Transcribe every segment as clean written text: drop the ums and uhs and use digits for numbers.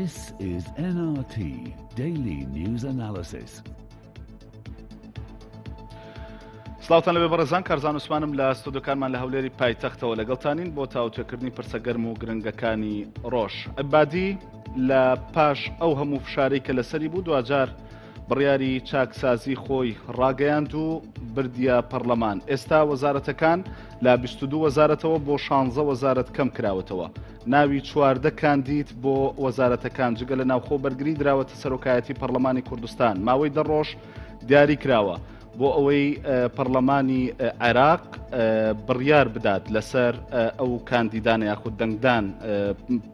This is NRT Daily News Analysis. سلااوتان لەبێ بەڕێزان کارزان عوسمانم لە ستودیۆکانمان لە هەولێری پایتەختەوە لەگەڵتانین بۆ تاوتێکردنی پرسەگەرم و گرنگەکانی ڕۆژ. عبادی لە پاش ئەو هەموو فشارەی کە لەسەری بوو دوجار بڕیاری چاکسازی خۆی ڕاگەیاند و بردیە پەرلەمان. ئێستا وەزارەتەکان لە 22 وەزارەتەوە بۆ 16 وەزارەت کەم کراوەتەوە. ناوی 14 کاندید بۆ وەزارەتەکان جگە لە ناوخۆ بەرگری دراوەتە سەرۆکایەتی پەرلەمانی کوردستان. ماوەی 10 ڕۆژ دیاری کراوە بۆ ئەوەی پەرلەمانی عێراق بڕیار بدات لەسەر ئەو کاندیدانە یاخود دەنگدان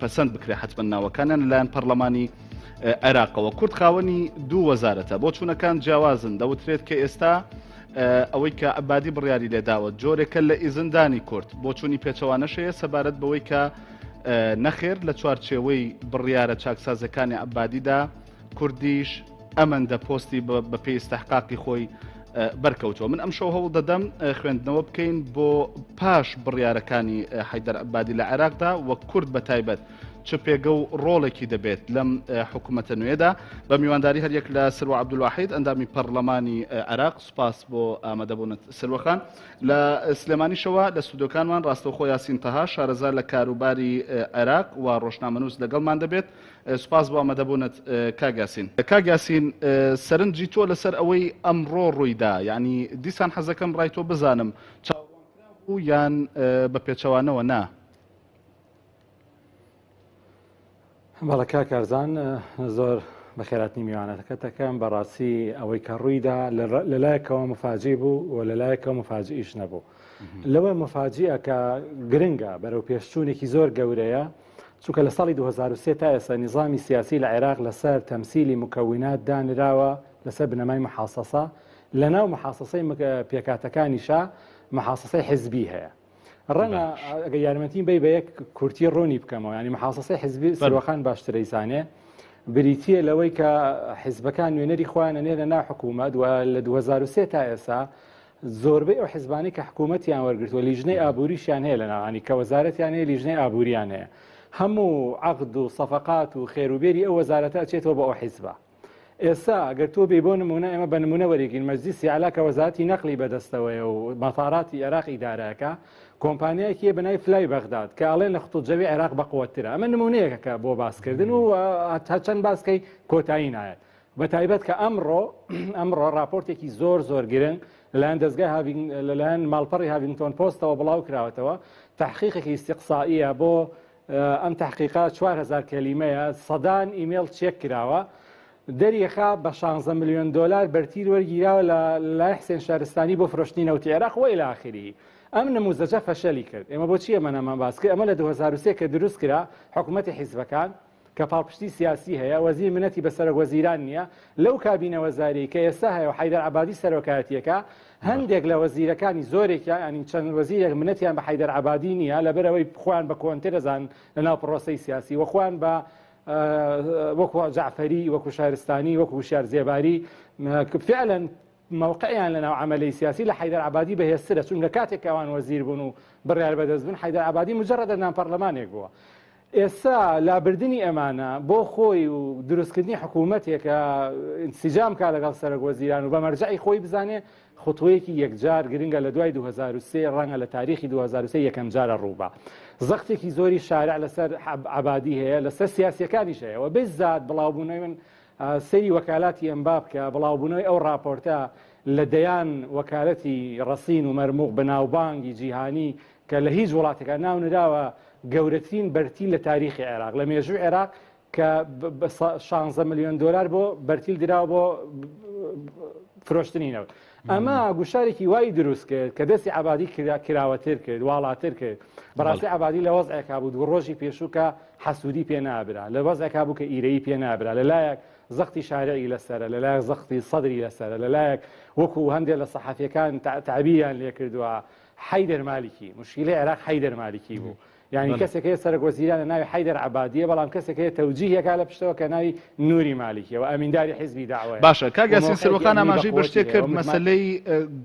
پەسەند بکرێ حتمما ناوەکانیان لەلایەن پەرلەمانی عێراقەوە. کورد خاوەنی دوو وەزارەتە بۆ چوونەکان جیاوازن. دەوترێت کە ئێستا ئەوەی کە عبادی بڕیاری لێداوە جۆرێکە لە ئیزندانی کورد بۆ چوونی پێچەوانەشەیە سەبارەت بەوەی کە نەخێر لە چوارچێوەی بڕیارە چاکسازەکانی عبادیدا کوردیش ئەمەندە پۆستی بە پێی استحقاقی خۆی بەرکەوتەوە. من ئەم شەو هەوڵ دەدەم خوێندنەوە بکەین بۆ پاش بڕیارەکانی حەیدەر عبادی لە عێراقدا وە کورد بە تایبەت چ پێگە و ڕۆڵێکی دەبێت لەم حکوومەتە نوێدا بە میوانداری هەریەک لە سروە عەبدولواحید ئەندامی پەرلەمانی عێراق. سوپاس بۆ ئامادەبوونت سروەخان. لە سلێمانیشەوە لە ستودیۆکانمان ڕاستەوخۆ یاسین تەها شارەزار لە کاروباری عێراق و ڕۆژنامەنووس لەگەڵمان دەبێت. سوپاس بۆ ئامادەبوونت کاگیاسین. کاگیاسین سەرنجی تۆ لەسەر ئەوەی ئەمڕۆ ڕوویدا یعنی دیسان حەزەکەم ڕای تۆ بزانم چاوەڕوان بوو یان بە پێچەوانەوە نا؟ بەڵێ کارزان زۆر بەخێراتنی میوانەتەکەتەکەم بەڕاستی ئەوەی کە ڕوویدا لەلایەکەوە مفاجی بوو و لەلایەکەوە مفاجئیش نەبوو. لەوە مفاجیە کە گرنگە بەرەو پێشچوونێکی زۆر گەورەیە چونکە لە ساڵی 2023 تا ئێستا نیزامی سیاسی لە عێراق لەسەر تەمسیلی مکەوینات دانراوە لەسەر بنەمای محاسەسە. لەناو محاسەسەی پێکاتەکانیشا محاسەسەی حزبی هەیە. ڕەنگە ئەگە یارمەتیم بێ بە یەک کورتی ڕۆنی بکەمەوە ینی محاسەسەی حزبی سروەخان باشترە ئیسانێ بریتیە لەوەی کە حیزبەکان نوێنەری خۆیانەنێ لە ناو حکوومەت و لە 2023 تا ئێستا زۆربەی ئەو حیزبانی کە حکوومەتیان وەرگرتووە لیژنەی ئابووریشیان هەیە لە ناوانی کە وەزارەتیان هەیە لیژنەی ئابووریان هەیە. هەموو عەقد و سەفەقات و خێروبێری ئەو وەزارەتە ئەچێتەوە بە ئەو حیزبە. ئێستا ئەگەر تۆ بێ بۆ نمونە ئێمە بە نمونە وەرەگین مەجلیسی عالا کە وەزارەتی نەقلی بەدەستەوەیە و مەتاڕاتی عێراق ئیدارەکە کۆمپانیایەکی بەناوی فلای بەغداد کە ئاڵێن لە ختوجەوی عێراق بەقوەترە. ئەمە نمونەیەکە بۆ باسکردن و تا چەند باسکەی کۆتایی نایەت. بە تایبەت کە ئەمڕۆ راپۆرتێکی زۆر گرنگ لەلایەن دەستگای لەلایەن ماڵپەڕی هاڤینگتۆن پۆستەوە بڵاو کراوەتەوە تەحقیقێکی استیقصائیە بۆ ئەم تحقیقات 4000 کەلیمەیە سەدان ئیمێل چێک کراوە دەریەخا بە 16 ملیۆن دلار بەرتیر وەرگیراوە لە لای حسێن شارستانی بۆ فرۆشتنی نەوتی عێراق و إلى آخره. ئەم نموزەجە فەشەلی کرد. ئێمە بۆچی ئەمەمان باس کرد؟ ئەمە لە 2023 کە دروست کرا حکوومەتی حیزبەکان کە پاڵپشتی سیاسی هەیە وەزیر منەتی بە سەرۆک وەزیران نییە لەو کابینە وەزاری کە ئێستا هەیە و حەیدەر عەبادی سەرۆکایەتیەکە هەندێک لە وەزیرەکانی زۆرێکیان ینی چەند وەزیرێک منەتیان بە حەیدەر عەبادی نییە لەبەرەوەی خۆیان بە کۆنتێ دەزان لەناو پرۆسەی سیاسی و خۆیان بە وەکو جعفەری وەکو شارستانی وەکو شار زێباری فعلا موقعیان لەناو عملی سیاسی لە حەیدەر عەبادی بەهێزترە چونکە کاتێک ئەوان وەزیر بوون و بڕیار بەدەست بن حەیدەر عەبادی مجرەدە نام پەرلەمانێک بووە. ئێستا لابردنی ئەمانە بۆ خۆی و دروستکردنی حکوومەتێکە انسجام کا لەگەڵ سەرۆک وەزیران و بە مەرجەعی خۆی بزانێ خۆتوەیەکی یەکجار گرنگە لە دوای 2023 ڕەنگە لە تاریخی 2023 یەکەم جارە ڕووبە. زەختێکی زۆری شارع لەسەر عەبادی هەیە لەسەر سیاسیەکانیش هەیە و بێزات بڵاوبوونەوەی من سەری وەکالاتی ئەمباب کە بڵاوبوونەوەی ئەو راپۆرتە لە دەیان وەکالەتی ڕەسین و مەرموق بەناوبانگی جیهانی کە لە هیچ وڵاتێکە ناو نراوە گەورەترین بەرتیل لە تاریخی عێراق لە مێژووی عێراق کە 16 ملیۆن دلار بۆ بەرتیل دراوە بۆ فرۆشتنی نەوت. ئەمە گوشارێکی وای دروست کرد کە دەستی عەبادی کراوەتر کرد واڵاتر کرد. بەڕاستی عەبادی لە وەزعێکا بوو دوو ڕۆژی پێشوو کە حەسوودی پێ نابرا لە وەزعێکا بوو کە ئیرەیی پێ نابرا لەلایەک زەختی شارعی لەسەرە لەلایەک زەختی سەدری لەسەرە لەلایەک وەکو هەندێک لە سەحەفیەکان تعبیریان لێ کردووە حەیدەر مالیکی مشکلەی عێراق حەیدەر مالیکی بوو. یعنی کەسێک هەیە سەرۆک وەزیرانە ناوی حەیدەر عەبادیە بەڵام کەسێک هەیە تەوجیهێکا لە پشتەوە کە ناوی نووری مالیکیە و ئەمینداری حیزبی داوایە. باشە کاگیاسین سروەخان ئاماژەی بەشتێک کرد مەسەلەی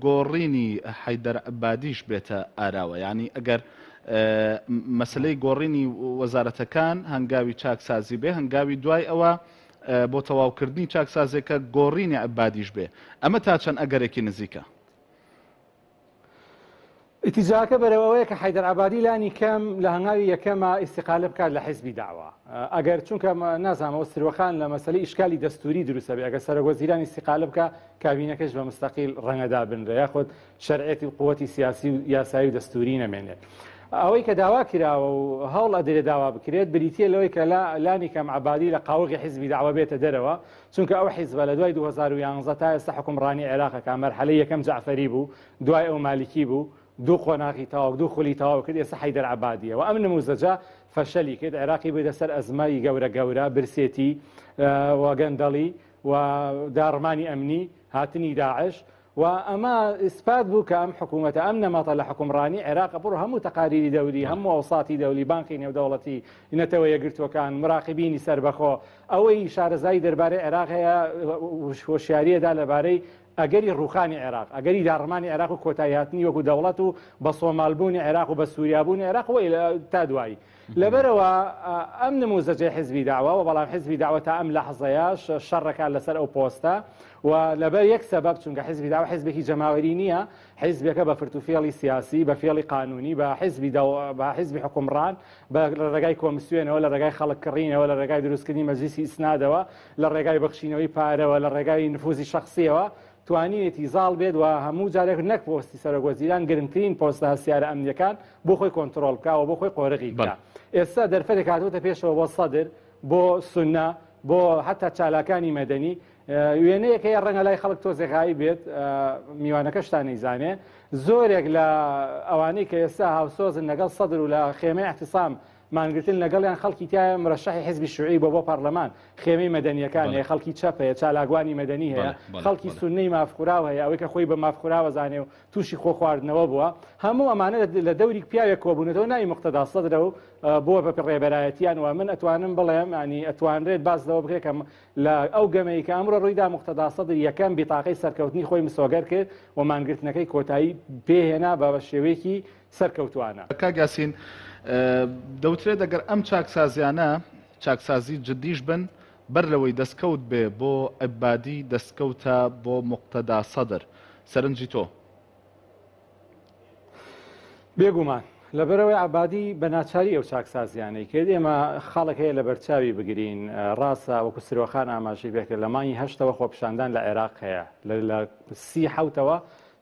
گۆڕینی حەیدەر عەبادیش بێتە ئاراوە. یعنی ئەگەر مەسلەی گۆڕینی وەزارەتەکان هەنگاوی چاکسازی بێ، هەنگاوی دوای ئەوە بۆ تەواوکردنی چاکسازێکە گۆڕینی عبادیش بێ. ئەمە تا چەند ئەگەرێکی نزیکە؟ ئیتیجاکە بەرەوەیە کە حیدەر عەبادی لانی کەم لە هەنگاوی یەکەمە ئیستیقالە بکات لە حیزبی داوا. ئەگەر چونکە نازانەوە سروەخان لە مەسەلەی ئیشکالی دەستوری دروستە بێ، ئەگەر سەرۆکوەزیران ئیستیقالە بکە کابینەکەش بە مستەقیل ڕەنگەدا بنرێ، یاخود شەرعێتی قووەتی سیاسی و یاسایی و دەستوری نەمێنێت. ئەوەی کە داوا کراوە و هەوڵ ئەدرێ داوا بکرێت بریتە لەوەی کە لانی کەم عەبادی لە قاوەغی حیزبی داوا بێتە دەرەوە، چونکە ئەو حیزبە لە دوای 2011 تا ئێستا حکومڕانی عێراقەکە مەرحەلەی یەکەم جەعفەری بوو، دوای ئەو مالیکی بوو، دوو قۆناغی تاوە دوو خولی تاوا کرد، ئێستا حیدەر عەبادیەوە. ئەم نموزەجە فەشەلی کرد، عێراقی بێتە سەر ئەزمای گەورە برسێتی و گەندەڵی و داڕمانی ئەمنی هاتنی داعش، و ئەمە ئیسپات بوو کە ئەم حکوومەتە ئەم نەمەتە لە حکومڕانی عێراق بڕ هەموو تەقاریری دەوری، هەموو ئەوساتی دەولی، بانکی نێودەوڵەتی، نەتەوە یەکگرتوەکان، مراقبینی سەربەخۆ، ئەوەی شارەزای دەربارەی عێراق هەیە هۆشیاریەدا لەبارەی ئەگەری ڕوخانی عێراق، ئەگەری داڕمانی عێراق و کۆتاییهاتنی وەکو دەوڵەت و بە سۆمالبوونی عێراق و بە سووریابوونی عێراق وەی تا دوایی. لەبەرەوە ئەم نموزەجێ حیزبی داوا و بەڵام حیزبی داوا تا ئەم لەحزەیەش شەڕەکان لەسەر ئەو پۆستە، و لەبەر یەک سەبەب چونکە حیزبی داوا حیزبێکی جەماوەری نییە، حیزبێکە بە فرتوفێڵی سیاسی، بە فێڵی قانونی، بە حیزبی حکومڕان، بە ڕێگای کۆمسیۆنەوە، لە ڕێگای خەڵککڕینەوە، لە ڕێگای دروستکردنی مەجلیسی ئیسنادەوە، لە ڕێگای بەخشینەوەی پارەوە، لە ڕێگای نفوزی شخصیەوە توانیێتی زاڵ بێت و هەموو جارێک نەک پۆستی سەرۆکوەزیران گرنگترین پۆستە هەستیارە ئەمنیەکان بۆ خۆی کۆنتترۆل بکاوە، بۆ خۆی قۆرغی بکە. ئێستا دەرفەتێک هاتووەتە پێشەوە بۆ سەدر، بۆ سونە، بۆ حتا چالاکانی مەدەنی، وێنەیەکە ڕەنگە لای خەڵک تۆزێکایی بێت، میوانەکەشتان نەیزانێ. زۆرێک لە ئەوانەی کە ئێستا هاوسۆزن لەگەڵ سەدر و لە خێمەی احتیسام مانگرتن لەگەڵیان خەڵکی تایە مرەشەحی حیزبی شوعی بۆ پەرلەمان، خێمەی مەدەنیەکان هەیە، خەڵکی چەپ هەیە، چالاگوانی مەدەنی هەیە، خەڵکی سونەی مافخوراو هەیە، ئەوەی کە خۆی بە مافخوراوە زانێ و تووشی خۆ خواردنەوە بووە. هەموو ئەمانە لە دەوری پیاوێک کۆبوونەوە ناوی مقتەدا سەدرە و بۆ بە ڕێبەرایەتیان، و من ئەتوانم بڵێم ینی ئەتوانرێت باس لەوە بکرێت کە لە ئەو گەمەی کە ئەمڕۆ ڕوویدا مقتەدا سەدر یەکەم بیتاقەی سەرکەوتنی خۆی مسۆگەر کرد و مانگرتنەکەی کۆتایی پێهێنا بە شێوەیەکی سەرکەوتوانە. کاگاسین دەوترێت ئەگەر ئەم چاکسازیانە چاکسازی جدیش بن بەر لەوەی دەستکەوت بێ بۆ عەبادی دەستکەوتە بۆ مقتەدا سەدر، سەرنجی تۆ؟ بێگومان لەبەرەوەی عەبادی بە ناچاری ئەو چاکسازیانەی کرد، ئێمە خاڵک هەیە لە بەرچاوی بگرین. ڕاستە وەکو سروەخان ئاماژەی پێکرد لە مانگی هەشتەوە خۆپیشاندان لە عێراق هەیە، لە 37ەوە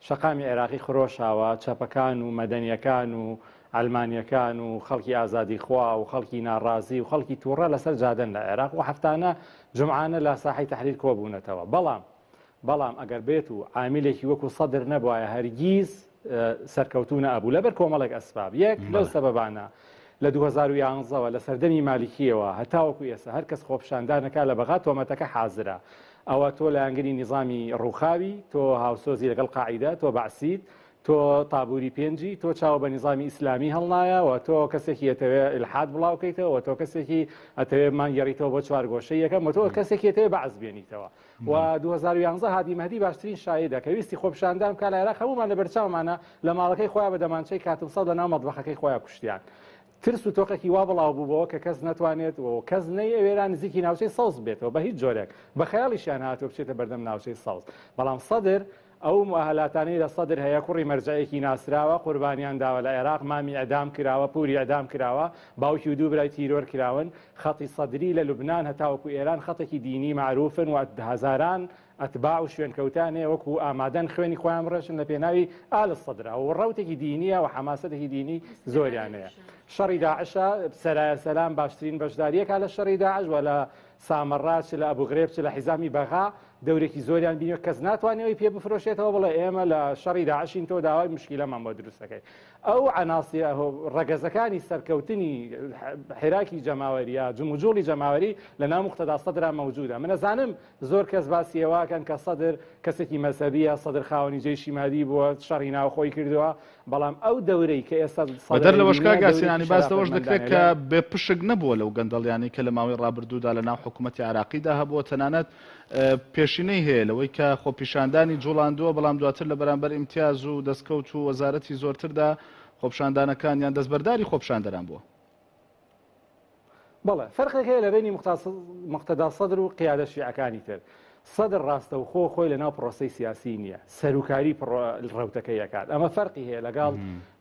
شەقامی عێراقی خڕۆشاوە، چەپەکان و مەدەنیەکان و ئەلمانیەکان و خەڵکی ئازادی خوا و خەڵکی ناڕازی و خەڵکی تووڕە لەسەر جادن لە عێراق و هەفتانە جمعانە لە ساحەی تەحریر کۆبوونەتەوە. بەڵام ئەگەر بێت و عاملێکی وەکو سەدر نەبوایە هەرگیز سەرکەوتوو نەبوو لەبەر کۆمەڵێک ئەسباب. یەک لەو سەبەبانە لە 2011ەوە لە سەردەمی مالیکیەوە هەتاوەکو ئێستا هەر کەس خۆپیشاندانەکە لە بەغا تۆمەتەکە حازرە، ئەوە تۆ لە ئەنگری نیزامی ڕووخاوی، تۆ هاوسۆزی لەگەڵ قاعیدە، تۆ بەعسیت، تۆ تابووری پێنجی، تۆ چاوە بە نیزامی ئیسلامی هەڵنایە، و تۆ کەسێکی ئەتەوێت ئیلحاد بڵاوکەیتەوە، و تۆ کەسێکی ئەتەوێت مانگەڕیتەوە بۆ چوارگۆشەی یەکەم، و تۆ کەسێکی ئەتەوێت بەعز بێنیتەوە. و 2011 هادی مەهدی باشترین شایدە کە ویستی خۆپیشاندان بکات لە عێراق، هەمومان لە بەرچاومانە لە ماڵەکەی خۆیان بە دەمانچەی کاتم سەد لە ناو مەطبەخەکەی خۆیان کوشتیان. ترس و تۆقێکی وا بڵاو بووبەوە کە کەس نەتوانێت و کەس نەی ئەوێران نزیکی ناوچەی سەوز بێتەوە بە هیچ جۆرێک، بە خەیاڵیشیان هاتووە بچێتە بەردەم ناوچەی سەوز. بەڵام سەدر ئەو مؤهلاتانەی لە سەدر هەیە، کوڕی مەرجەیەکی ناسراوە، قوربانیان داوە لە عێراق، مامی ئەدام کراوە، پوری ئەدام کراوە، باوکی و دوو برای تیرۆر کراون. خەڵی سەدری لە لوبنان هەتاوەکو ئێران خەڵێکی دینی معروفن و هەزاران ئەتباع و شوێنکەوتانێ وەکو ئامادەن خوێنی خۆیان بڕێژن لە پێناوی ئال سەدرا و ڕەوتێکی دینیە و حەماسەتێکی دینی زۆریانەیە. شەڕی داعشە سەرایە سەلام باشترین بەشداریەکە لە شەڕی داعش و لە سامەڕاج لە ئەبوغرێب لە حیزامی بەغا دەورێکی زۆریان بینیوە کەس ناتوانێەوەی پێ بفرۆشێتەوە بڵێ ئێمە لە شەڕی داعشین تۆ داوای مشکیلەمان بۆ دروستەکەی. ئەو عناسی ڕەگەزەکانی سەرکەوتنی حێراکی جەماوەریە جموجوڵی جەماوەری لە ناو مقتەدا سەدرا مەوجودە. من ئەزانم زۆر کەس باسیەوەکەن کە سەدر کەسێکی مەزهەبیە، سەدر خاوەنی جێیشی مادی بووە، شەڕی ناوخۆی کردووە، بەڵام ئەو دەورەی کە ئێستا بەدەر لە وەشکا گاسیانی باس لەوەش دەکرێت کە بێ پشک نەبووە لەو گەندەڵیانی کە لە ماوەی ڕابردوودا لە ناو حکوومەتی عراقیدا هەبووە، تەنانەت پێشینەی هەیە لەوەی کە خۆپیشاندانی جوڵاندووە، بەڵام دواتر لە بەرامبەر ئیمتیاز و دەستکەوت و وەزارەتی زۆرتردا خۆپشاندانەکان یان دەستبەرداری خۆپشاندەران بووە. بەڵێ فەرقێک هەیە لە بینی مقتەدا سەدر و قیادە شیعەکانی تر. سەدر ڕاستە و خۆی لەناو پرۆسەی سیاسی نییە، سەرکاری ڕەوتەکەی یەکات. ئەمە فەرقی هەیە لەگەڵ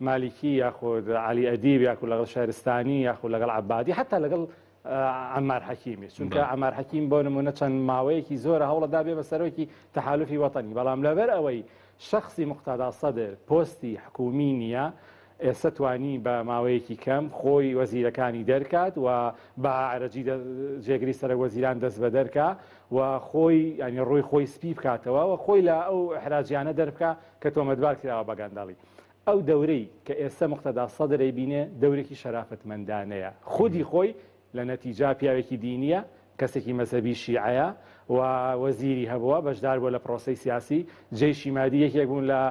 مالیکی یاخود علی ئەدیب یاخود لەگەڵ شارستانی یاخود لەگەڵ عەبادی حتا لەگەڵ عەمار حەکیمی، چونکە عەمار حەکیم بۆ نمونە چەند ماوەیەکی زۆرە هەوڵەدا بێ بە سەرۆکی تەحالوفی وەتەنی، بەڵام لەبەر ئەوەی شخصی مقتەدا سەدر پۆستی حکومی نییە، ئێستا توانی بە ماوەیەکی کەم خۆی وەزیرەکانی دەرکات و بە عەرەجی جێگری سەرۆک وەزیران دەست بە دەرکا و خۆی ینی ڕووی خۆی سپی بکاتەوە و خۆی لە ئەو حراجیانە دەربکە کە تۆمەتبار کراوە بە گەندەڵی. ئەو دەورەی کە ئێستا مقتەدا سەدرەی بینێ دەورێکی شەرافەتمەندانەیە، خودی خۆی لە نەتیجا پیاوێکی دینیە، کەسێکی مەزهبی شیعەیە و وەزیری هەبووە بەشدار بووە لە پرۆسەی سیاسی، جێیشی مادی یەکێک بوون لە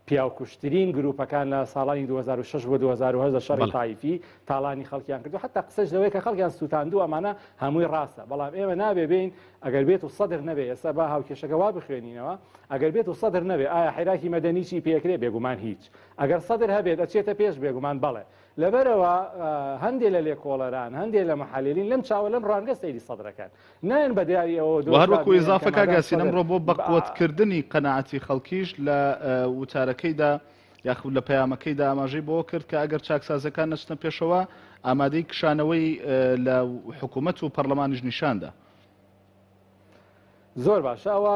پیاوکوشترین گروپەکان لە ساڵانی 2006 بۆ 2010 لە شەڕی تایفی تاڵانی خەڵکیان کردو، حتا قسەش لەوەی کە خەڵکیان سووتاندوو ئەمانە هەمووی ڕاستە، بەڵام ئێمە نابێ بین ئەگەر بێت و سەدر نەبێ ئێستا با هاوکێشەکە وا بخوێنینەوە، ئەگەر بێت و سەدر نەبێ ئایا حیراکی مەدەنی چی پێکرێ؟ بێگومان هیچ. ئەگەر سەدر هەبێت ئەچێتە پێش بێگومان بەڵێ. لەبەرەوە هەندێک لە لێکۆڵەران هەندێک لە مەحەلیلین لەم چاوە لەم ڕوانگە سەیری سەدرەکان نایەن بە دیاریەوە هەروەکو ئیزافە کاگاسی ئەمڕۆ بۆ بەقوتکردنی قەناعەتی خەڵکیش لە وتارەکەیدا یاخود لە پەیامەکەیدا ئاماژەی بۆ کرد کە ئەگەر چاکسازەکان نەچنە پێشەوە ئامادەی کشانەوەی لە حکوومەت و پەرلەمانیش نیشاندا. زۆر باش ئەوە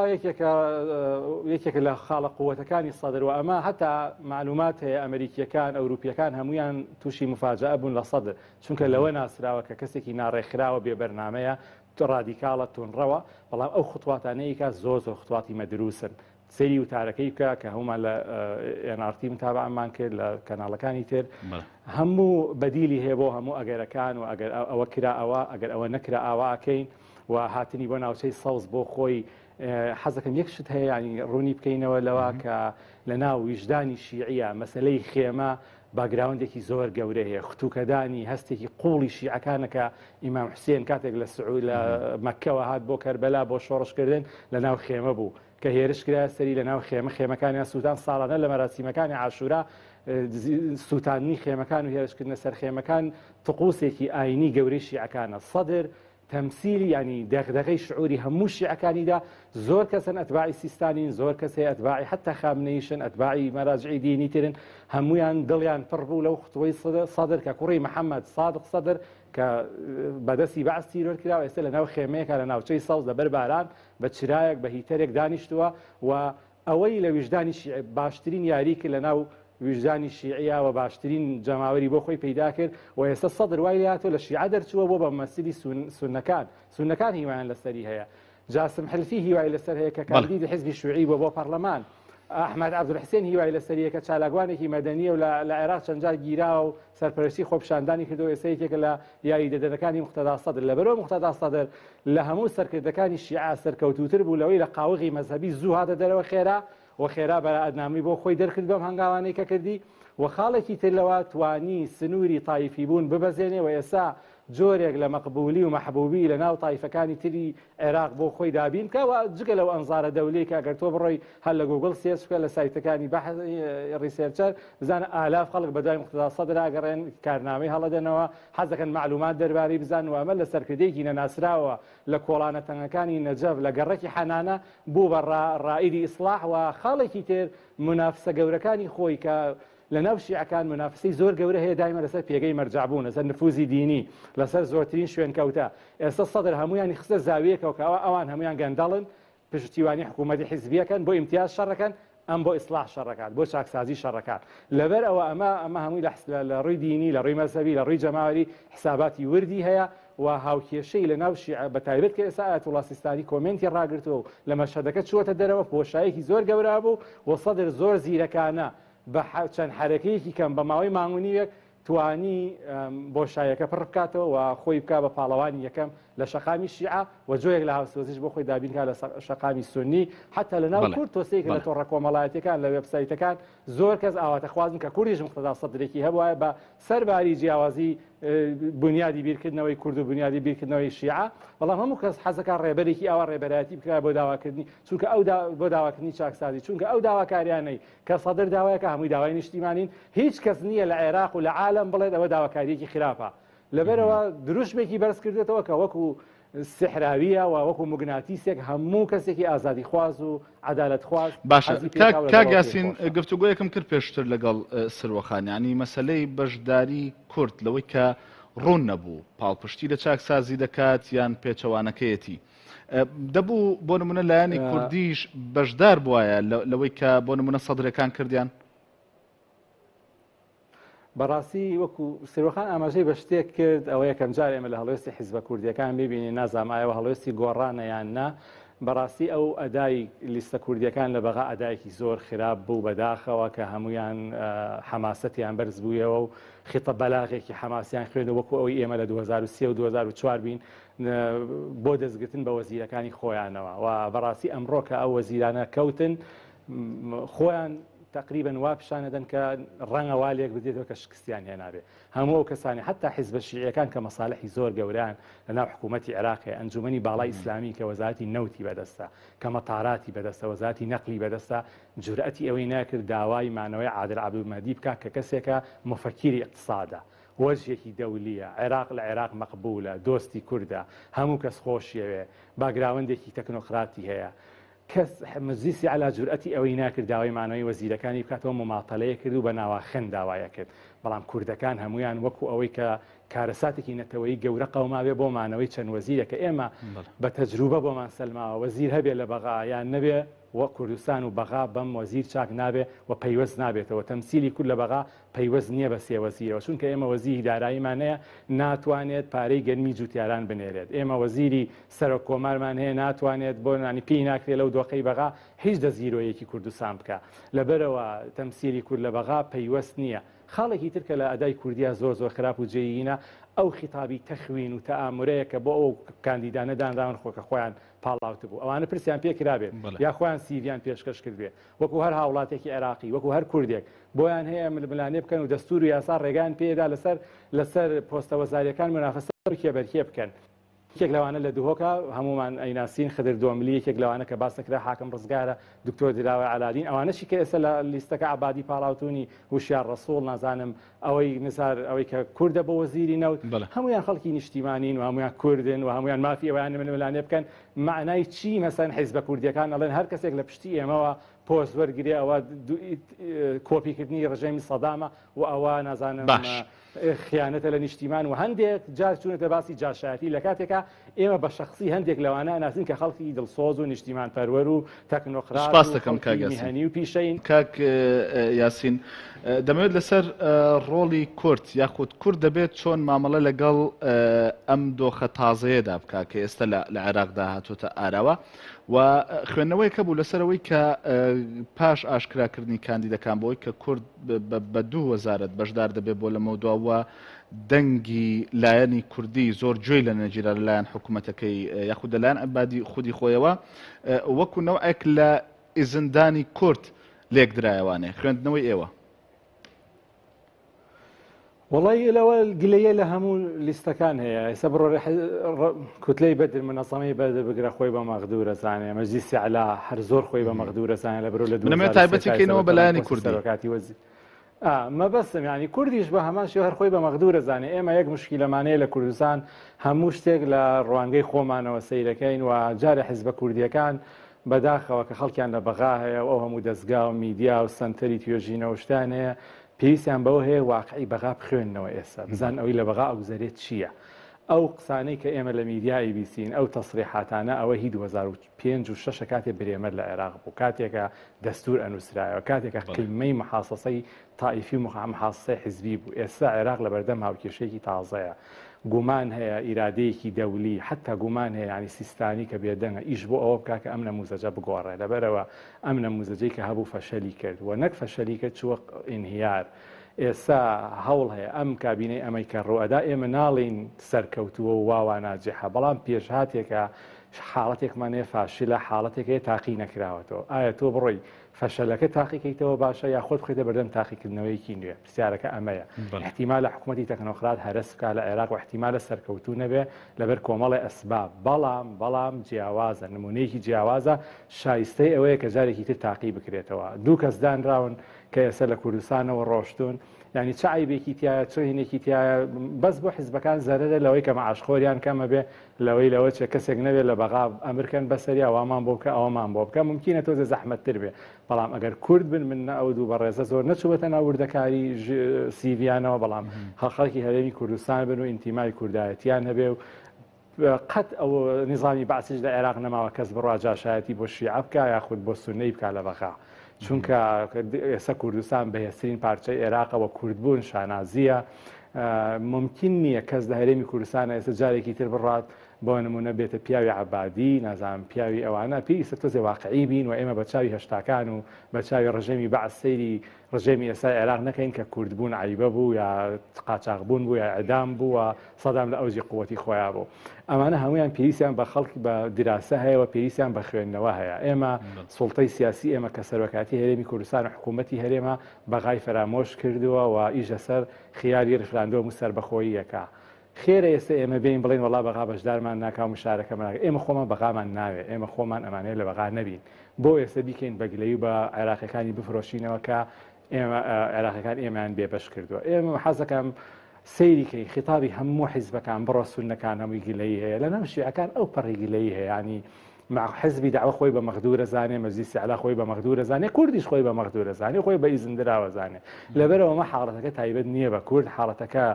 یەکێک لە خاڵە قووەتەکانی سەدر و ئەمە هەتا معلومات هەیە ئەمریکیەکان ئەوروپیەکان هەمویان تووشی مفاجعە بوون لە سەدر، چونکە لەوە ناسراوە کە کەسێکی ناڕێکخراوە بێبەرنامەیە ڕادیکاڵە تونڕەوە، بەڵام ئەو خوتواتانەیەکە زۆر خوتواتی مەدروسن. سەیری وتارەکەی بکە کە هەمومان لە NRT متابعەمان کرد لە کەناڵەکانی تر، هەموو بەدیلی هەیە بۆ هەموو ئەگەرەکان و ئەگەر ئەوە کراوە ئەگەر ئەوە نەکرا ئاواکەین و هاتنی بۆ ناوچەی سەوز بۆ خۆی حەزەکەم یەکشت هەیە ینی ڕوونی بکەینەوە لەوە کە لە ناو ویژدانی شیعیە مەسلەی خێمە باگراوندێکی زۆر گەورە هەیە، ختوکەدانی هەستێکی قوڵی شیعەکانەکە ئیمام حوسێن کاتێک لە سعود لە مەککەوە هات بۆ کەربەلا بۆ شۆڕشکردن لە ناو خێمە بوو کە هێرشکرا سەری لە ناو خێمەکانیان سووتان ساڵانە لە مەراسیمەکانی عاشورا سووتانی خێمەکان و هێرشکردنە سەر خێمەکان طقوسێکی ئاینی گەورەی شیعەکانە. سەدر تەمسیلی ینی دەغدغەی شعوری هەموو شیعەکانیدا، زۆر کەسن ئەتباعی سیستانین، زۆر کەس هەیە ئەتباعی حتا خامنەیشن، ئەتباعی مەراجعی دینی ترن، هەمویان دڵیان پڕ بوو لەو خوتوەی سەدر کە کوڕی محەممەد سادق سەدر کە بەدەستی بەعس تیرۆر کراوە ئێستا لە ناو خێمەیەکە لە ناوچەی سەوز لەبەر باران بە چرایەک بە هیتەرێک دانیشتووە و ئەوەی لە ویژدانی باشترین یاری کرد لە ناو ویژدانی شیعە و باشترین جەماوەری بۆ خۆی پەیدا کرد و ئێستا سەدر وای لاتۆ لە شیعە دەرچووە بۆ بە مەسیلی سونەکان هیوایان لەسەری هەیە. جاسم حلفی هیوای لەسەر هەیە کە کاندیدی حیزبی شیوعی بۆ پەرلەمان. ئەحمەد عەبدولحسێن هیوای لەسەریە کە چالاکوانێکی مەدەنیە و لە عێراق چەندجار گیراوە و سەرپەرستی خۆپشاندانی کردەوە، ئێستا یەکێکە لە یاری دەدەنەکانی مقتەدا سەدر. لەبەرەوە مقتەدا سەدر لە هەموو سەرکردەکانی شیعە سەرکەوتوتر بوو لەوەی لە قاوغی مەذهبی زوو هاتە دەرەوە خێرا و خێرا بەرائەدنامی بۆ خۆی دەرکرد بەم هەنگاوانەی کە کردی و خاڵێکی تر لەوە توانی سنووری تایفی بوون ببەزێنێ و ئێستا جۆرێک لە مەقبولی و مەحبوبی لە ناو تایفەکانی تری عێراق بۆ خۆی دابین کەوە جگە لەو ئەنزارە دەولەی کە ئەگەر تۆ بڕۆی هەر لە گوگڵ سێرچ بکە لە سایتەکانی ریسێرچەر بزانە ئالاف خەڵک بەدوای مقتەدا سەدر ئاگەڕێن کارنامەی هەڵەدەنەوە، حەز دەکەن معلومات دەربارەی بزان و ئەمە لە سەرکردەیەکی نەناسراوە لە کۆڵانە تەنگەکانی نەجەف لە گەڕەکی حەنانە بوو بە ڕائیدی ئیسلاح و خاڵێکی تر منافسە گەورەکانی خۆی کە لە ناو شیعەکان منافسی زۆر گەورە هەیە دایمە لەسەر پێگەی مەرجعبوون، لەسەر نفوزی دینی، لەسەر زۆرترین شوێنکەوتە. ئێستا سەدر هەمویانی خستە زاویەکەوە کە ئەوان هەمویان گەندەڵن پشتیوانی حکوومەتی حیزبیەکەن بۆ ئیمتیاز شەڕەکەن، ئەم بۆ ئیسلاح شەڕەکان، بۆ چاکسازی شەڕەکان. لەبەر ئەوە ئەمە هەمووی لە ڕووی دینی، لە ڕووی مەذهبی، لە ڕووی جەماوەری حساباتی وردی هەیە و هاوکێشەی لە ناو شیعە بەتایبەت کە ئێستا ئایەتوڵا سیستانی کۆمنتی ڕاگرتووە و لە مەشهەدەکە چووەتە دەرەوە، پۆشایەکی زۆر گەورە بوو و سەدر زۆر زیرەکانە بە چەند حرەکەیەکی کەم بە ماوەی مانگونیوێک توانی بۆشایەکە پڕ بکاتەوە و خۆی بکا بە پاڵەوانی یەکەم لە شەقامی شیعە و جۆیەک لە هاوسۆزیش بۆ خۆی دابینکە لە شەقامی سنی حتا لە ناو کورد تۆسەیەک لە تۆڕە کۆمەڵایەتەکان لە وێبسایتەکان زۆر کەس ئاواتە خوازن کە کوردیش مقتەدا سەدرێکی هەبووە بە سەرباری جیاوازی بنیادی بیرکردنەوەی کورد و بنیادی بیرکردنەوەی شیعە بەڵام هەموو کەس حەزەکە ڕێبەرێکی ئاوا ڕێبەرایەتی بکرا بۆ داواکردنی چونکە ئەو بۆ داواکردنی چاکسازی چونکە ئەو داواکاریانەی کە سەدر داوایەکە هەمووی داوای نیشتیمانین هیچ کەس نییە لە عێراق و لە عالم بڵێت ئەوە داواکاریەکی خراپە لەبەرەوە دروشمێکی بەرز کردێتەوە کە وەکو سحراویە و وەکو مگناتیسێک هەموو کەسێکی ئازادی خواز و عدالت خواز باشە کاگاسین گفتوگۆیەکم کرد پێشتر لەگەڵ سروەخانیانی مەسلەی بەشداری کورد لەوەی کە ڕوون نەبوو پاڵپشتی لە چاکسازی دەکات یان پێچەوانەکەیەتی دەبوو بۆ نمونە لایەنی کوردیش بەشدار بووایە لەوەی کە بۆ نمونە سەدرەکان کردیان بەڕاستی وەکو سروەخان ئاماژەی بە شتێک کرد ئەوە یەکەم جار ئێمە لە هەڵوێستی حیزبە کوردیەکان ببینی نازانایەوە هەڵوێستی گۆڕانە یان نا بەڕاستی ئەو ئەدای لیستە کوردیەکان لە بەغا ئەدایەکی زۆر خراپ بوو بەداخەوە کە هەمویان حەماسەتیان بەرز بوویەوە و خیتە بەلاغێکی حەماسیان خوێنە وەکو ئەوەی ئێمە لە 2023 و 2004 بین بۆ دەستگرتن بە وەزیرەکانی خۆیانەوە و بەڕاستی ئەمڕۆ کە ئەو وەزیرانە کەوتن خۆیان تقریبا وا پیشانەدەن کە ڕەنگە والێک بدێتەوە کە شکستیان هێنابێ هەموو ئەو کەسانی حتا حیزبە شیعیەکان کە مەساڵحی زۆر گەورەیان لەناو حکوومەتی عێراقی ئەنجومەنی باڵای ئیسلامی کە وەزارەتی نەوتی بەدەستە کە مەتاراتی بەدەستە وەزارەتی نەقلی بەدەستە جورئەتی ئەوەی ناکرد داوای مانەوەی عادل عەبدولمەهدی بکات کە کەسێکە مفەکیری اقتصادە وەرجێکی دەولیە عێراق لە عێراق مەقبولە دۆستی کووردە هەموو کەس خۆشیەوێ باگراوندێکی تەکنۆقراتی هەیە کەس مەجلیسی عەلا جورئەتی ئەوەی ناکرد داوای مانەوەی وەزیرەکانی بکاتەوە مماتەلەیە کرد و بە ناواخەن داوایە کرد بەڵام کوردەکان هەمویان وەکو ئەوەی کە کارەساتێکی نەتەوەی گەورە قەوماوێ بۆ مانەوەی چەند وەزیرە کە ئێمە بە تەجروبە بۆمان سەلماوە وەزیر هەبێ لە بەغا یان نەبێ وە کوردستان و بەغا بەم وەزیر چاک نابێ و پەیوەست نابێتەوە تەمسیلی کورد لە بەغا پەیوەست نییە بە سێ وەزیرەوە چونکە ئێمە وەزیری داراییمان هەیە ناتوانێت پارەی گەرمی جوتیاران بنێرێت ئێمە وەزیری سەرۆک کۆمارمان هەیە ناتوانێت بۆ نانی پێی ناکرێت لەو دۆخەی بەغا هیچ دەزیرۆیەکی کوردستان بکە لەبەرەوە تەمسیلی کورد لە بەغا پەیوەست نییە خاڵێکی ترکە لە ئەدای کوردیا زۆر زۆر خراپ و جێیینە ئەو خیتابی تەخوین و تەئامورەیە کە بۆ ئەو کاندیدانە دانراون خۆکە خۆیان پاڵاوت بوو ئەوانە پرسیان پێکرابێت یا خۆیان سیڤیان پێشکەش کردوێ وەکو هەر هاوڵاتێکی عێراقی وەکو هەر کوردێک بۆیان هەیە ململانێ بکەن و دەستور و یاسا ڕێگان پێدا لەسەر پۆستە وەزاریەکان منافەسە کێبەرکێ بکەن یەک لەوانە لە دوهۆکە هەمومان ئەیناسین خدر دۆملی یەکێک لەوانە کە باسەکرا حاکم ڕزگارە دکتۆر دراوە علادین ئەوانەشی کە ئێستا لە لیستەکە عبادی پاڵاوتونی وشیار ڕسوڵ نازانم ئەوەی نزار ئەوەی کە کووردە بە وەزیری نەوت هەمویان خەڵکی نیشتیمانین و هەمویان کوردن و هەمویان مافی ئەویان ململانێ بکەن معنای چی مەسەن حیزبە کوردیەکان ئەڵێن هەر کەسێک لە پشتی ئێمەوە پۆست وەرگێ ئەوە کۆپیکردنی ڕژەمی سەدامە و ئەوە نازانم خیانەتە لە نیشتیمان و هەندێک جار چوونەتە باسی جاشایەتی لە کاتێکە ئێمە بە شخصی هەندێک لەوانە ناسین کە خەڵکی دڵسۆز و نیشتیمان پەروەر و تەکنۆقرات میهەنی و پیشەین کاک یاسین دەمەوێت لەسەر ڕۆڵی کورد یاخود کورد دەبێت چۆن مامەڵە لەگەڵ ئەم دۆخە تازەیەدا بکە کە ئێستا لە عێراقدا هاتوۆتە ئاراوە و خوێندنەوەی کە بوو لەسەرەوەی کە پاش ئاشکراکردنی کاندیدەکان بۆی کە کورد بە دوو وەزارەت بەشدار دەبێت بۆ لەمە دواوە دەنگی لایەنی کوردی زۆر گوێی لە نەجیرە لەلایەن حکوومەتەکەی یاخود لەلایەن ئەبادی خودی خۆیەوە وەکو نەوەیەک لە ئیزندانی کورد لێک درایەوانێ خوێندنەوەی ئێوە وڵی لەوە گلەیە لە هەموو لیستەکان هەیە ئێستا بڕۆ کوتلەی بەدر منەسەمەی بەدە بگرە خۆی بە مەغدوورە زانێ مەجلیسی عەلا هەر زۆر خۆی بە مەغدوورە زانێ لە بەرەو لە دوو تایبەتیکەینەوە بەلایەنی کوردی وەزیر مەبەستم ینی کوردیش بە هەمان شێوە هەر خۆی بە مەغدوورە زانێ ئێمە یەک مشکیلەمانەیە لە کوردستان هەموو شتێک لە ڕوانگەی خۆمانەوە سەیرەکەین و جارە حیزبە کوردیەکان بەداخەوە کە خەڵکیان لە بەغا هەیە و ئەو هەموو دەستگا و میدیا و سنتەری توێژینەوە شتان هەیە پێویستیان بەوە هەیە واقعی بەغا بخوێننەوە ئێستا بزان ئەوەی لە بەغا ئەوزەرێت چییە ئەو قسانەی کە ئێمە لە میدیایی بیسین ئەو تەسریحاتانە ئەوە هی 2005 و 6 کاتێ برێمەر لە عێراق بوو کاتێکە دەستور ئەنووسرایەوە کاتێکە قیمەی محاسەسەی تائیفی و محاسەسەی حیزبی بوو ئێستا عێراق لە بەردەم هاوکێشەیەکی تازەیە گومان هەیە ئیرادەیەکی دەولی حتا گومان هەیە ینی سیستانی کە بێدەنگە ئیش بۆ ئەوە بکا کە ئەم نەموزەجە بگۆڕێ لەبەرەوە ئەم نەموزەجەی کە هەبوو فەشەلی کرد و نەک فەشەلی کرد چوە ئینهیار ئێستا هەوڵ هەیە ئەم کابینەی ئەمەی کە ڕوئەدا ئێمە ناڵین سەرکەوتووە و واوا ناجیحە بەڵام پێشهاتێکە حاڵەتێکمانێ فاشلە حاڵەتێکەیە تاقی نەکراوەتەوە ئایا تۆ بڕۆی فەشەلەکە تاقیکەیتەوە باشە یا خۆت بخیتە بەردەم تاقیکردنەوەیکی نوێ پرسیارەکە ئەمەیە احتیمالە حکوومەتی تەکنۆکرات هەرس بکات لە عێراق و احتیمالە سەرکەوتوو نەبێ لەبەر کۆمەڵی ئەسباب بەڵام جیاوازە نمونەیەکی جیاوازە شایستەی ئەوەیە کە جارێکی تر تاقی بکرێتەوە دوو کەس دانراون کە ئێستا لە کوردستانەوە ڕۆشتون یعنی چ عیبێکی تایە چ هینێکی تایە بەس بۆ حیزبەکان زەرەرە لەوەی کە مەعاشخۆریان کەمە بێ لەوەی چ کەسێک نەبێت لە بەغا ئەمریکن بەسەری ئەوامان بۆ بکە ئەومان بۆ بکە ممکنە تۆزە زەحمەتتر بێ بەڵام ئەگەر کورد بن من ئەو دوو بەڕێزە زۆر نەچوبەتە ناوردەکاری سیڤیانەوە بەڵام خەڵکی هەرێمی کوردستان بن و ئینتیمای کوردایەتیان هەبێ و قەت ئەو نظامی باسیش لە عێراق نەماوە کەس بڕوا جاشایەتی بۆ شیعە بکە یاخود بۆ سونەی بکە لە بەغا چونکە ئێستا کوردستان بەهێزترین پارچەی عێراقەوە کوردبوون شانازیە ممکن نییە کەس لە هەرێمی کوردستان ئێستا جارێکی تر بڕات بۆ نمونە بێتە پیاوی عەبادی نازانم پیاوی ئەوانە پێویستە تۆزێ واقعی بین و ئێمە بە چاوی هەشتاکان و بە چاوی ڕژێمی بەعس سەیری ڕژێمی ئێستا عێراق نەکەین کە کوردبوون عیبە بوو یا قاچاقبوون بوو یا ئەدام بووە سەدام لە ئەوجی قووەتی خۆیان بوو ئەمانە هەمویان پێویستیان بە خەڵکی بە دراسە هەیەەوە پێویستیان بە خوێندنەوە هەیە ئێمە سوڵتەی سیاسی ئێمە کە سەرۆکاتی هەرێمی کوردستان و حکوومەتی هەرێمە بەغای فەرامۆش کردووە و ئیژە سەر خیاری ڕفراندۆم و سەربەخۆییەکە خێرە ئێستا ئێمە بین بڵین وڵا بەغا بەشدارمان ناکاو مشارەکەمان ئێمە خۆمان بەغامان ناوێ ئێمە خۆمان ئەمانەیە لە بەغا نەبین بۆ ئێستا بیکەین بەگلەی و بە عێراقیەکانی بفرۆشینەوە کە ئێمە عێراقیەکان ئێمەیان بێبەش کردووە ئێمە حەزەکەم سەیریکەی خیتابی هەموو حیزبەکان بڕۆ سونەکان هەمووی گلەی هەیە لە نەو شیعەکان ئەو پەڕی گلەی هەیە ینی مع حزبی دعوە خۆی بە مەغدورە زانێ مەجلیسی عەلا خۆی بە مەغدورە زانێ کوردیش خۆی بە مەغدورە زانێ خۆی بە ئیزندراوە زانێ لەبەرەوە مە حاڵەتەکە تایبەت نییە بە کورد حاڵەتەکە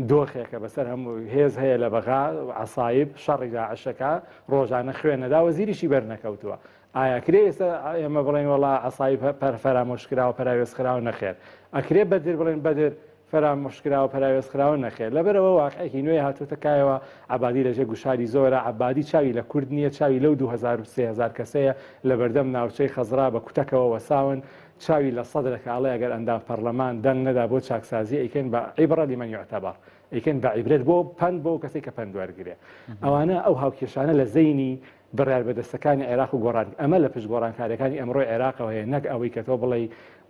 دۆخێکە بەسەر هەموو هێز هەیە لە بەغا عەسایب شەڕی داعشەکە ڕۆژانە خوێنەدا وەزیریشی بەرنەکەوتووە ئایا کرێ ئێستا ئێمە بڵێن وەڵا عەسایب فەرامۆشکراوە پەراوێزکراوە نەخێر ئەکرێ بەدر بڵێن بەدر فەرامۆشکراوە پەراوێزکراوە نەخێر لەبەرەوە واقعێکی نوێی هاتووەتە کایەوە عەبادی لەژێ گوشاری زۆرە عەبادی چاوی لە کورد نییە چاوی لەو 2000 کەسەیە لە بەردەم ناوچەی خەزرا بە کوتەکەوە وەساون چاوی لە سەدرەکە ئاڵێ ئەگەر ئەندام پەرلەمان دەنگ نەدا بۆ چاکسازی ئەیکەن بە عیبرە لمن یعتەبەر ئەیکەن بە عیبرەت بۆ پند بۆ کەسێک کە پند وەرگرێ ئەوانە ئەو هاوکێشانە لە زەینی بڕیار بەدەستەکانی عێراق و گۆڕان ئەمە لە پشت گۆڕانکاریەکانی ئەمڕۆی عێراقەوە هەیە نەک ئەوەی کە تۆ بڵێ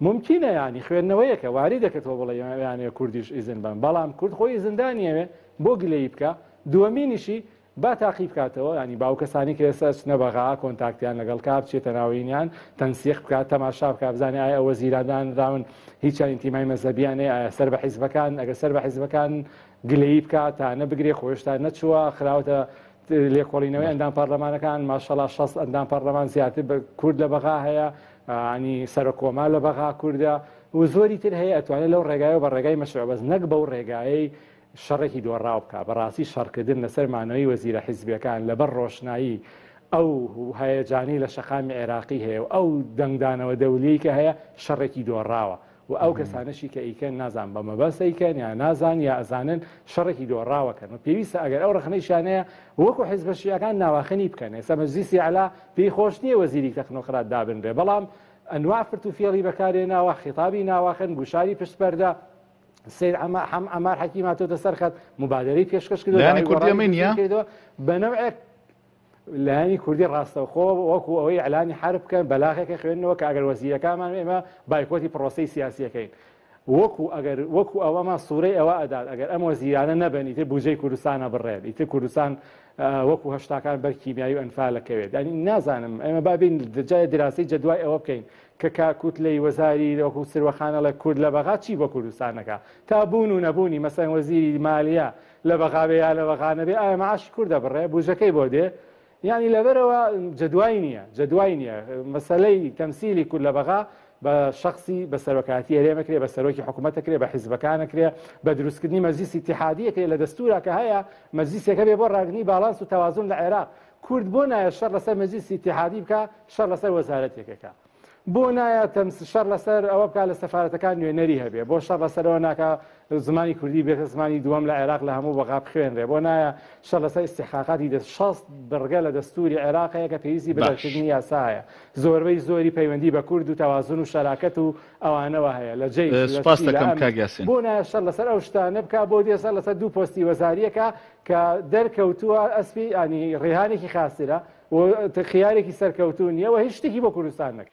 ممکنە ینی خوێندنەوەیەکە واری دەکەێت تۆ بڵێ یانێ کوردیش ئیزن بن بەڵام کورد خۆی زندانیەوێ بۆ گلەی بکە دووەمینیشی با تاقی بکاتەوە ینی باو کەسانی کە ئێستا نەبەغا کۆنتاکتیان لەگەڵ کا بچێتە ناوینیان تەنسیق بکات تەماشا بکە بزانێ ئایا ئەوە زیرادان راون هیچ ئینتیمای مەزەبیانێ ئایا سەر بە حیزبەکان ئەگە سەر بە حیزبەکان گلەی بکات تا نەبگرێ خۆشتا نەچووە خراوەتە لێکۆڵینەوەی ئەندام پەرلەمانەکان ماشەڵا 6 ئەندام پەرلەمان زیاتر بە کورد لە بەغا هەیە ینی سەرۆکۆما لە بەغا کووردە و زۆری تر هەیە ئەتوانێت لەو ڕێگایەوە بە ڕێگای مەشروع بەس نەک بەو ڕێگایەی شەڕێکی دۆڕاو بکە بەڕاستی شەڕکردن لەسەر مانەوەی وەزیرە حیزبیەکان لەبەر ڕۆشنایی ئەو هەیەجانی لە شەقامی عێراقی هەیە و ئەو دەنگدانەوە دەولیەی کە هەیە شەڕێکی دۆڕاوە و ئەو کەسانەشی کە ئیکەن نازان بە مەبەستەیکەن یا نازان یا ئەزانن شەڕێکی دۆڕاوەکەن و پێویستە ئەگەر ئەو ڕخنەیشانەیە وەکو حیزبە شیعەکان ناواخنی بکەن ئێستا مەجلیسی عەلا پێی خۆش نییە وەزیری تەکنۆکرات دابنرێ بەڵام ئەنواع فرت و فێڵی بەکارێناوە خیتابی ناواخن گوشاری پشتپەردە سیر عەمار حەکیم هاتۆتە سەر خەت مبادرەی پێشکەش کردووە بە نەوعێک لایانی کوردی ڕاستەوخۆ وەکو ئەوەی ئەلانی حرب بکەن بەلاغێکە خوێندنەوە کە ئەگەر وەزیرەکانمان ئێمە بایکۆتی پرۆسەی سیاسیەکەین وەکو ئەوەمە سوورەی ئەوە ئەدات ئەگەر ئەم وەزیرانە نەبن ئیتر بودجەی کوردستانە بڕێت ئیتر کوردستان وەکو هەشتاکان بەر کیمیایی و ئەنفالەکەوێت ینی نازانم ئێمە بابین جای دراسی جەدوای ئەوە بکەین کە کوتلەی وەزاری وەکو سروەخانە لە کورد لە بەغا چی بۆ کوردستانەکە تا بوون و نەبوونی مەسەن وەزیری مالیە لە بەغابێ یا لە بەغانەبێ ئایا مەعاشی کوردە بڕێ بودجەکەی بۆ دێ یعنی لەبەرەوە جدوای نییە مەسەلەی تەمسیلی کورد لە بەغا بە شخصی بە سەرۆکاتی هەرێمەکرێ بە سەرۆکی حکوومەتەکرێ بە حیزبەکانەکرێ بە دروستکردنی مەجلیسی اتحادیەکرێ لە دەستورا کە هەیە مەجلیسێکە بێ بۆ ڕاگرنی باڵانس و تەوازن لە عێراق کورد بۆ نایە شەڕ لەسەر مەجلیسی اتحادی بکە شەڕ لەسەر وەزارەتێکەکە بۆ نایە شەڕ لەسەر ئەوە بکات لە سەفارەتەکان نوێنەری هەبێ بۆ شەڕ لەسەرەوە ناکە زمانی کوردی بێتە زمانی دووەم لە عێراق لە هەموو بەغا بخوێنرێ بۆ نایە شەڕ لەسەر استحقاقاتی 6 بڕگە لە دەستوری عێراقەیە کە پێویستی بە دەرکردنی یاسایە زۆربەی زۆری پەیوەندی بە کورد و تەوازن و شەراکەت و ئەوانەوە هەیە لە جێی سوپاس دەکەم کاک یاسین بۆ نایە شەڕ لەسەر ئەو شتانە بکات بۆ دێسە لەسەر دوو پۆستی وەزاریەکە کە دەرکەوتووە ئەسپی ئەنی ڕێهانێکی خاسرە و خیارێکی سەرکەوتو نیە و هیچ شتێکی بۆ کوردستان نەکرد.